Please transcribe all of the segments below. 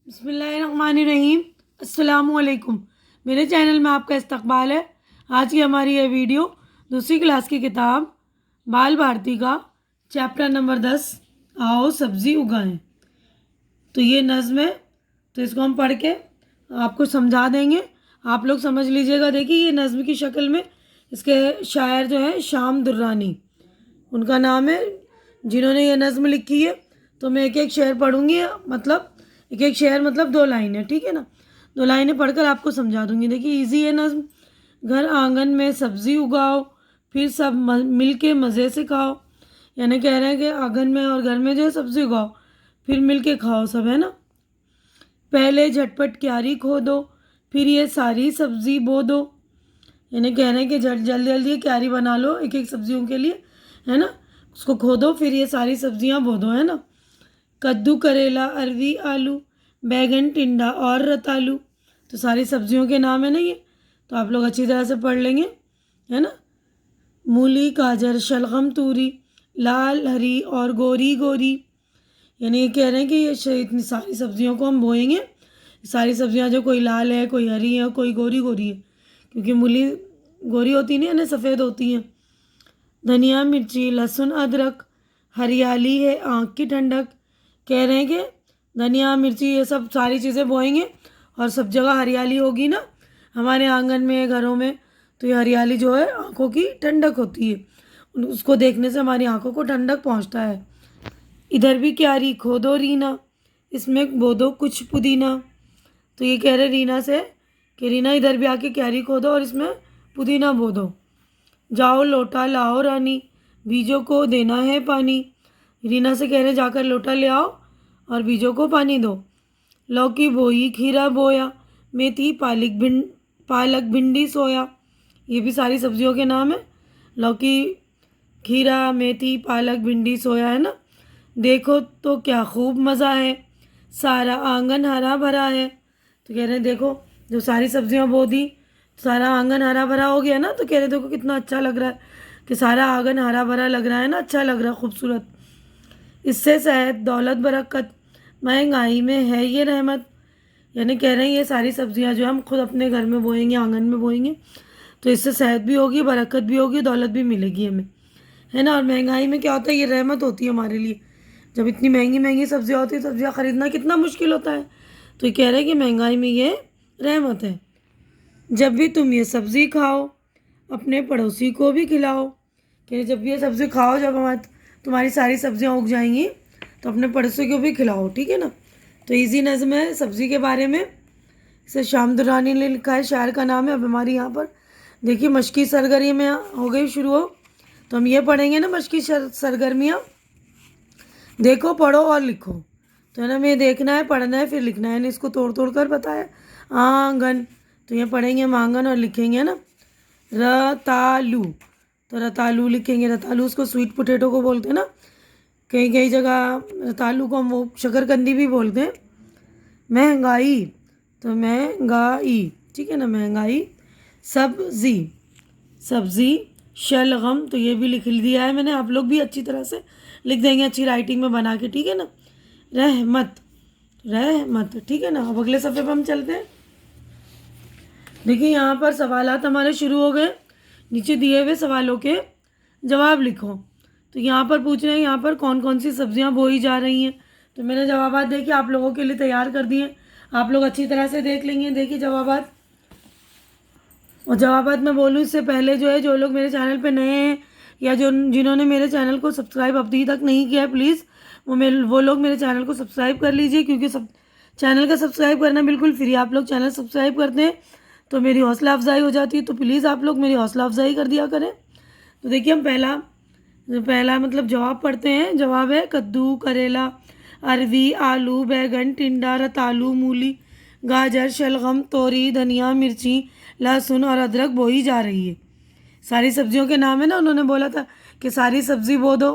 बिस्मिल्लाहिर्रहमानिर्रहीम। अस्सलामुअलैकुम। मेरे चैनल में आपका इस्तकबाल है। आज की हमारी ये वीडियो दूसरी क्लास की किताब बाल भारती का चैप्टर नंबर 10 आओ सब्ज़ी उगाएं। तो ये नज़्म है, तो इसको हम पढ़ के आपको समझा देंगे, आप लोग समझ लीजिएगा। देखिए ये नज़्म की शक्ल में इसके शायर जो है शाम दुर्रानी उनका नाम है, जिन्होंने ये नज़्म लिखी है। तो मैं एक एक शेर पढ़ूंगी, मतलब एक एक शेर मतलब 2 लाइनें, ठीक है ना। 2 लाइनें पढ़कर आपको समझा दूंगी। देखिए इजी है नज़्म। घर आंगन में सब्ज़ी उगाओ, फिर सब मिल के मज़े से खाओ। यानी कह रहे हैं कि आंगन में और घर में जो है सब्ज़ी उगाओ, फिर मिल के खाओ सब, है ना। पहले झटपट क्यारी खोदो, फिर ये सारी सब्ज़ी बो दो। यानी कह रहे हैं कि जल्दी जल्दी क्यारी बना लो एक एक सब्जियों के लिए, है ना। उसको खोदो, फिर ये सारी सब्जियां बो दो, है ना। कद्दू, करेला, अरवी, आलू, बैगन, टिंडा और रतालू। तो सारी सब्जियों के नाम है ना ये, तो आप लोग अच्छी तरह से पढ़ लेंगे, है ना। मूली, गाजर, शलगम, तूरी, लाल, हरी और गोरी गोरी। यानी ये कह रहे हैं कि ये इतनी सारी सब्जियों को हम बोएंगे। सारी सब्जियां जो कोई लाल है, कोई हरी है, कोई गोरी गोरी है, क्योंकि मूली गोरी होती नहीं है ना, सफ़ेद होती है। धनिया, मिर्ची, लहसुन, अदरक, हरियाली है आँख की ठंडक। कह रहे हैं कि धनिया, मिर्ची ये सब सारी चीज़ें बोएंगे और सब जगह हरियाली होगी ना हमारे आंगन में, घरों में। तो ये हरियाली जो है आँखों की ठंडक होती है, उसको देखने से हमारी आँखों को ठंडक पहुँचता है। इधर भी क्यारी खोदो रीना, इसमें बो दो कुछ पुदीना। तो ये कह रहे रीना से कि रीना इधर भी आके क्यारी खोदो और इसमें पुदीना बो दो। जाओ लोटा लाओ रानी, बीजों को देना है पानी। रीना से कह रहे जाकर लोटा ले आओ और बीजों को पानी दो। लौकी बोई, खीरा बोया, मेथी, पालक, भिंडी, सोया। ये भी सारी सब्जियों के नाम है। लौकी, खीरा, मेथी, पालक, भिंडी, सोया, है ना। देखो तो क्या खूब मज़ा है, सारा आंगन हरा भरा है। तो कह रहे हैं देखो जो सारी सब्जियां बो दी, सारा आंगन हरा भरा हो गया ना। तो कह रहे देखो कितना अच्छा लग रहा है कि सारा आंगन हरा भरा लग रहा है ना, अच्छा लग रहा है, खूबसूरत। इससे सेहत दौलत बरकत, महंगाई में है ये रहमत। यानी कह रहे हैं ये सारी सब्जियां जो हम खुद अपने घर में बोएंगे, आंगन में बोएंगे, तो इससे सेहत भी होगी, बरकत भी होगी, दौलत भी मिलेगी हमें, है ना। और महंगाई में क्या होता है, ये रहमत होती है हमारे लिए। जब इतनी महंगी महंगी सब्जियां होती है, सब्जियां खरीदना कितना मुश्किल होता है। तो ये कह रहे हैं कि महंगाई में ये रहमत है। जब भी तुम ये सब्ज़ी खाओ, अपने पड़ोसी को भी खिलाओ। कि जब भी ये सब्ज़ी खाओ, जब हमारे तुम्हारी सारी सब्जियां उग जाएंगी, तो अपने पड़ोसी को भी खिलाओ, ठीक है ना। तो इजी नज़्म है सब्ज़ी के बारे में। इसे शाम दुरानी ने लिखा है, शायर का नाम है। अब हमारी यहाँ पर देखिए मशक़ी सरगर्मियाँ हो गई शुरू हो, तो हम ये पढ़ेंगे ना मशक़ी सरगर्मियाँ। देखो, पढ़ो और लिखो। तो है ना, हमें देखना है, पढ़ना है, फिर लिखना है ना। इसको तोड़ तोड़ कर बताया आंगन, तो ये पढ़ेंगे हम आंगन और लिखेंगे ना। रतालू, तो रतालू लिखेंगे। रतालू उसको स्वीट पोटैटो को बोलते हैं ना, कई कई जगह रतालू को हम वो शकरकंदी भी बोलते हैं। महंगाई, तो महंगाई, ठीक है ना, महंगाई। सब्जी, सब्जी। शलगम, तो ये भी लिख दिया है मैंने, आप लोग भी अच्छी तरह से लिख देंगे, अच्छी राइटिंग में बना के, ठीक है ना। रहमत, रहमत, ठीक है ना। अब अगले सफ़े पर हम चलते हैं। देखिए यहाँ पर सवालात हमारे शुरू हो गए। नीचे दिए हुए सवालों के जवाब लिखो। तो यहाँ पर पूछ रहे हैं यहाँ पर कौन कौन सी सब्जियाँ बोई जा रही हैं। तो मैंने जवाबात देखिए आप लोगों के लिए तैयार कर दिए, आप लोग अच्छी तरह से देख लेंगे। देखिए जवाबात, और जवाबात मैं बोलूँ इससे पहले जो है, जो लोग मेरे चैनल पे नए हैं या जो जिन्होंने मेरे चैनल को सब्सक्राइब अभी तक नहीं किया है, प्लीज़ वो लोग मेरे चैनल को सब्सक्राइब कर लीजिए, क्योंकि सब चैनल का सब्सक्राइब करना बिल्कुल फ्री। आप लोग चैनल सब्सक्राइब करते हैं तो मेरी हौसला अफजाई हो जाती है, तो प्लीज़ आप लोग मेरी हौसला अफजाई कर दिया करें। तो देखिए हम पहला पहला मतलब जवाब पढ़ते हैं। जवाब है कद्दू, करेला, अरवी, आलू, बैगन, टिंडा, रतालू, मूली, गाजर, शलगम, तोरी, धनिया, मिर्ची, लहसुन और अदरक बोई जा रही है। सारी सब्जियों के नाम है ना, उन्होंने बोला था कि सारी सब्जी बो दो,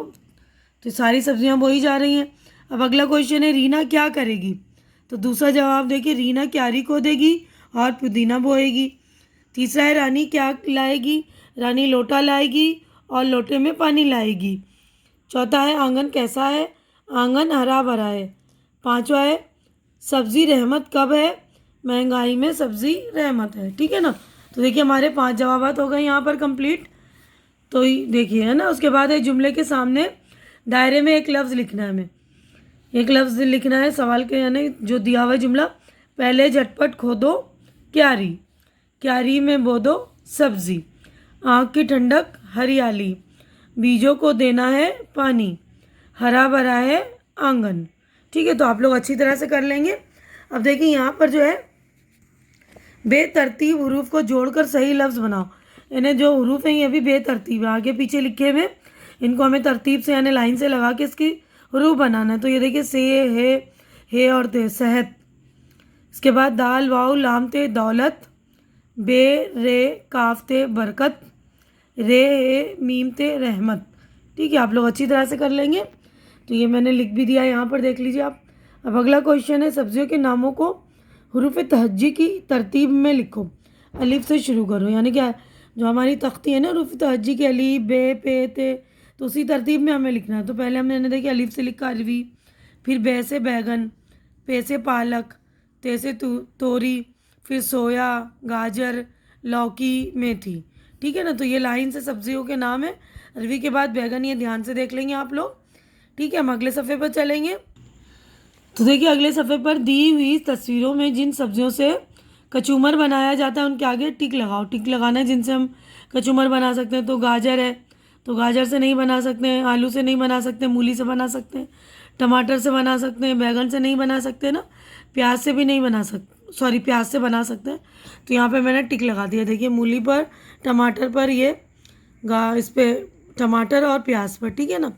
तो सारी सब्जियां बोई जा रही हैं। अब अगला क्वेश्चन है रीना क्या करेगी। तो दूसरा जवाब देखिए, रीना क्यारी खोदेगी और पुदीना बोएगी। तीसरा है रानी क्या लाएगी, रानी लोटा लाएगी और लोटे में पानी लाएगी। चौथा है आंगन कैसा है, आंगन हरा भरा है। पांचवा है सब्ज़ी रहमत कब है? महंगाई में सब्ज़ी रहमत है। ठीक है ना। तो देखिए हमारे 5 जवाबात हो गए यहाँ पर कंप्लीट। तो देखिए है ना, उसके बाद एक जुमले के सामने दायरे में एक लफ्ज़ लिखना है हमें। एक लफ्ज़ लिखना है सवाल के, यानी जो दिया हुआ है जुमला। पहले झटपट खोदो क्यारी, क्यारी में बो दो सब्ज़ी, आँख की ठंडक हरियाली, बीजों को देना है पानी, हरा भरा है आंगन। ठीक है, तो आप लोग अच्छी तरह से कर लेंगे। अब देखिए यहाँ पर जो है बेतरतीब हरूफ को जोड़कर सही लफ्ज़ बनाओ। यानी जो हरूफ हैं ये भी बेतरतीब है, आगे पीछे लिखे हुए, इनको हमें तरतीब से यानी लाइन से लगा के इसकी हरूफ बनाना है। तो ये देखिए से, हे और ते, सेहत। इसके बाद दाल वाव लाम ते दौलत, बे रे काफ ते बरकत, रे ए मीम ते रहमत। ठीक है, आप लोग अच्छी तरह से कर लेंगे। तो ये मैंने लिख भी दिया, यहाँ पर देख लीजिए आप। अब अगला क्वेश्चन है, सब्जियों के नामों को हरूफ तहज्जी की तरतीब में लिखो। अलिफ से शुरू करो, यानी क्या जो हमारी तख्ती है ना हरूफ तहज्जी की, अली बे पे ते, तो उसी तरतीब में हमें लिखना है। तो पहले हमने देखिए अलिफ से लिखा अरवी, फिर बे से बैगन, पे से पालक, ते से तोरी, फिर सोया, गाजर, लौकी, मेथी। ठीक है ना। तो ये लाइन से सब्जियों के नाम है। अरवी के बाद बैगन, ये ध्यान से देख लेंगे आप लोग। ठीक है, हम अगले सफ़े पर चलेंगे। तो देखिए अगले सफ़े पर दी हुई तस्वीरों में जिन सब्जियों से कचूमर बनाया जाता है उनके आगे टिक लगाओ। टिक लगाना है जिनसे हम कचूमर बना सकते हैं। तो गाजर है, तो गाजर से नहीं बना सकते हैं, आलू से नहीं बना सकते, मूली से बना सकते हैं, टमाटर से बना सकते हैं, बैगन से नहीं बना सकते ना, प्याज से भी नहीं बना सकते, सॉरी प्याज से बना सकते हैं। तो यहाँ पे मैंने टिक लगा दिया। देखिए मूली पर, टमाटर पर, ये इस पर टमाटर और प्याज पर। ठीक है ना।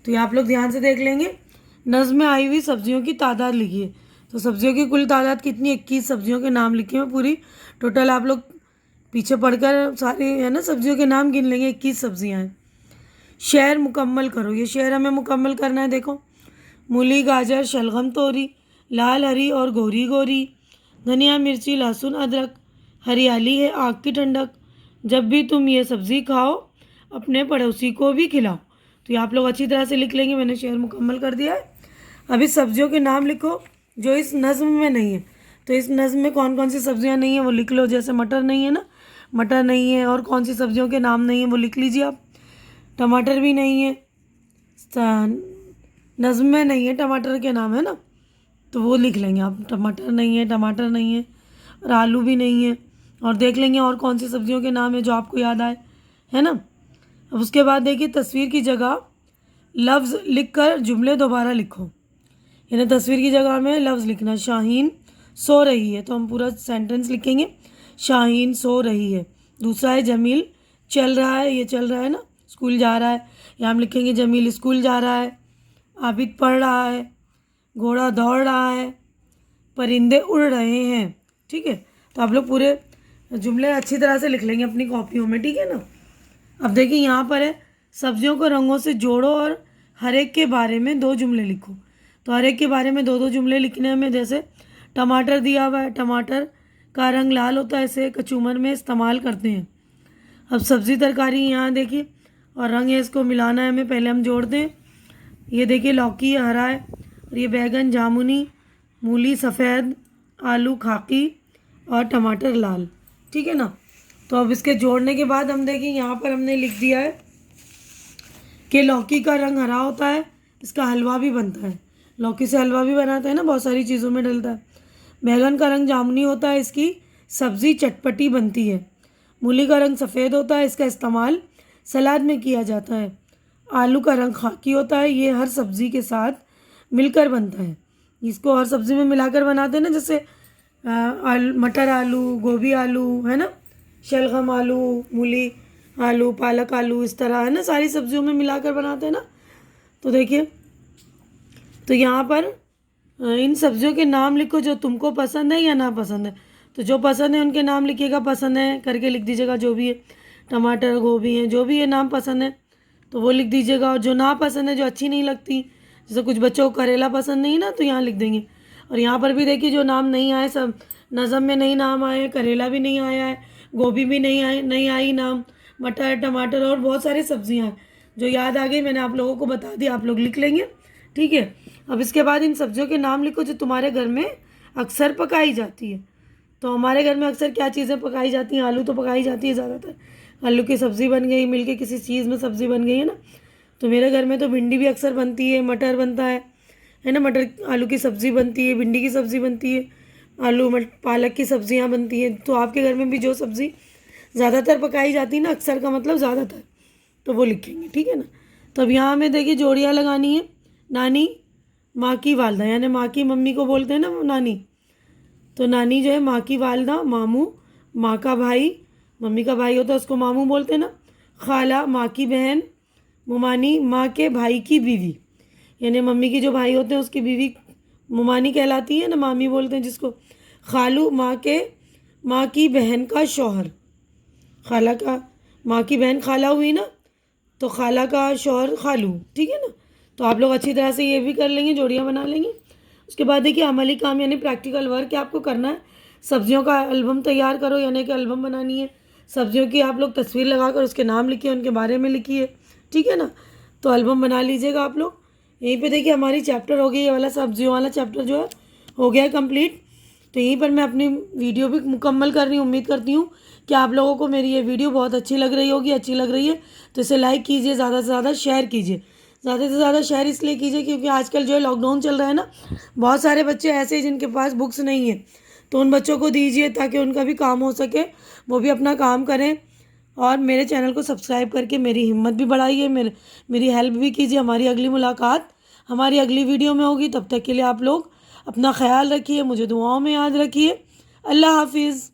तो ये आप लोग ध्यान से देख लेंगे। नज़्म में आई हुई सब्जियों की तादाद लिखिए। तो सब्जियों की कुल तादाद कितनी? 21 सब्जियों के नाम लिखे हैं पूरी। टोटल आप लोग पीछे पढ़कर सारे है ना सब्जियों के नाम गिन लेंगे। 21 सब्जियां हैं। शेर मुकम्मल करो, ये शेर हमें मुकम्मल करना है। देखो मूली, गाजर, शलगम, तोरी, लाल, हरी और गोरी गोरी, धनिया, मिर्ची, लहसुन, अदरक, हरियाली है, आग की ठंडक, जब भी तुम ये सब्ज़ी खाओ अपने पड़ोसी को भी खिलाओ। तो ये आप लोग अच्छी तरह से लिख लेंगे। मैंने शेर मुकम्मल कर दिया है। अभी सब्जियों के नाम लिखो जो इस नज़्म में नहीं है। तो इस नज़्म में कौन कौन सी सब्जियां नहीं है वो लिख लो। जैसे मटर नहीं है ना, मटर नहीं है। और कौन सी सब्जियों के नाम नहीं है वो लिख लीजिए आप। टमाटर भी नहीं है, नज़्म में नहीं है, टमाटर के नाम है ना, तो वो लिख लेंगे आप। टमाटर नहीं है, टमाटर नहीं है, और आलू भी नहीं है। और देख लेंगे और कौन सी सब्जियों के नाम है जो आपको याद आए, है ना। अब उसके बाद देखिए तस्वीर की जगह लफ्ज़ लिखकर जुमले दोबारा लिखो। यानी तस्वीर की जगह में लफ्ज़ लिखना। शाहीन सो रही है, तो हम पूरा सेंटेंस लिखेंगे, शाहीन सो रही है। दूसरा है जमील चल रहा है, ये चल रहा है ना, स्कूल जा रहा है, यहाँ हम लिखेंगे जमील स्कूल जा रहा है। आबिद पढ़ रहा है, घोड़ा दौड़ रहा है, परिंदे उड़ रहे हैं। ठीक है, तो आप लोग पूरे जुमले अच्छी तरह से लिख लेंगे अपनी कॉपियों में। ठीक है ना। अब देखिए यहाँ पर है सब्जियों को रंगों से जोड़ो और हर एक के बारे में 2 जुमले लिखो। तो हर एक के बारे में 2-2 जुमले लिखने हैं हमें। जैसे टमाटर दिया हुआ है, टमाटर का रंग लाल होता है, इसे कचूमर में इस्तेमाल करते हैं। अब सब्ज़ी तरकारी यहाँ देखिए और रंग है, इसको मिलाना है हमें, पहले हम जोड़ दें। ये देखिए लौकी हरा है, और ये बैगन जामुनी, मूली सफ़ेद, आलू खाकी और टमाटर लाल। ठीक है ना। तो अब इसके जोड़ने के बाद हम देखिए यहाँ पर हमने लिख दिया है कि लौकी का रंग हरा होता है, इसका हलवा भी बनता है। लौकी से हलवा भी बनाते हैं ना, बहुत सारी चीज़ों में डलता है। बैगन का रंग जामुनी होता है, इसकी सब्ज़ी चटपटी बनती है। मूली का रंग सफ़ेद होता है, इसका इस्तेमाल सलाद में किया जाता है। आलू का रंग खाकी होता है, ये हर सब्ज़ी के साथ मिलकर बनता है। इसको हर सब्ज़ी में मिलाकर बनाते हैं ना, जैसे मटर आलू, गोभी आलू, है ना, शलगम आलू, मूली आलू, पालक आलू, इस तरह है ना, सारी सब्जियों में मिलाकर बनाते हैं ना। तो देखिए तो यहाँ पर इन सब्जियों के नाम लिखो जो तुमको पसंद है या ना पसंद है। तो जो पसंद है उनके नाम लिखिएगा, पसंद है करके लिख दीजिएगा जो भी है। टमाटर, गोभी है, जो भी ये नाम पसंद है तो वो लिख दीजिएगा। और जो ना पसंद है, जो अच्छी नहीं लगती, जैसे कुछ बच्चों को करेला पसंद नहीं ना, तो यहाँ लिख देंगे। और यहाँ पर भी देखिए जो नाम नहीं आए, सब नज़म में नहीं नाम आए, करेला भी नहीं आया है, गोभी भी नहीं आई नाम, मटर, टमाटर और बहुत सारी सब्जियां हैं जो याद आ गई, मैंने आप लोगों को बता दिया, आप लोग लिख लेंगे। ठीक है। अब इसके बाद इन सब्जियों के नाम लिखो जो तुम्हारे घर में अक्सर पकाई जाती है। तो हमारे घर में अक्सर क्या चीज़ें पकाई जाती हैं? आलू तो पकाई जाती है ज़्यादातर। आलू की सब्ज़ी बन गई, मिलके किसी चीज़ में सब्ज़ी बन गई है ना। तो मेरे घर में तो भिंडी भी अक्सर बनती है, मटर बनता है ना। मटर आलू की सब्ज़ी बनती है, भिंडी की सब्ज़ी बनती है, आलू पालक की सब्ज़ियाँ बनती हैं। तो आपके घर में भी जो सब्ज़ी ज़्यादातर पकाई जाती है ना, अक्सर का मतलब ज़्यादातर, तो वो लिखेंगे, ठीक है ना। तो अब यहाँ हमें देखिए जोड़ियाँ लगानी है। नानी, माँ की वालदा, यानी माँ की मम्मी को बोलते हैं ना नानी। तो नानी जो है माँ की वालदा, मामू माँ का भाई, मम्मी का भाई होता है उसको मामू बोलते हैं ना। खाला माँ की बहन, मुमानी माँ के भाई की बीवी, यानी मम्मी की जो भाई होते हैं उसकी बीवी मुमानी कहलाती है ना, मामी बोलते हैं जिसको। खालू माँ की बहन का शौहर, खाला का माँ की बहन खाला हुई ना, तो खाला का शौहर खालू, ठीक है ना। तो आप लोग अच्छी तरह से ये भी कर लेंगे, जोड़ियाँ बना लेंगे। उसके बाद देखिए अमली काम यानी प्रैक्टिकल वर्क आपको करना है। सब्जियों का एल्बम तैयार करो, यानी कि एल्बम बनानी है। सब्जियों की आप लोग तस्वीर लगाकर उसके नाम लिखिए, उनके बारे में लिखिए, ठीक है ना। तो एल्बम बना लीजिएगा आप लोग। यहीं पे देखिए हमारी चैप्टर हो गई, ये वाला सब्जियों वाला चैप्टर जो है हो गया है कंप्लीट। तो यहीं पर मैं अपनी वीडियो भी मुकम्मल कर रही हूँ। उम्मीद करती हूँ कि आप लोगों को मेरी ये वीडियो बहुत अच्छी लग रही होगी। अच्छी लग रही है तो इसे लाइक कीजिए, ज़्यादा से ज़्यादा शेयर कीजिए। ज़्यादा से ज़्यादा शेयर इसलिए कीजिए क्योंकि आजकल जो है लॉकडाउन चल रहा है ना, बहुत सारे बच्चे ऐसे हैं जिनके पास बुक्स नहीं है। तो उन बच्चों को दीजिए ताकि उनका भी काम हो सके, वो भी अपना काम करें। और मेरे चैनल को सब्सक्राइब करके मेरी हिम्मत भी बढ़ाइए, मेरी हेल्प भी कीजिए। हमारी अगली मुलाकात हमारी अगली वीडियो में होगी। तब तक के लिए आप लोग अपना ख्याल रखिए, मुझे दुआओं में याद रखिए। अल्लाह हाफिज़।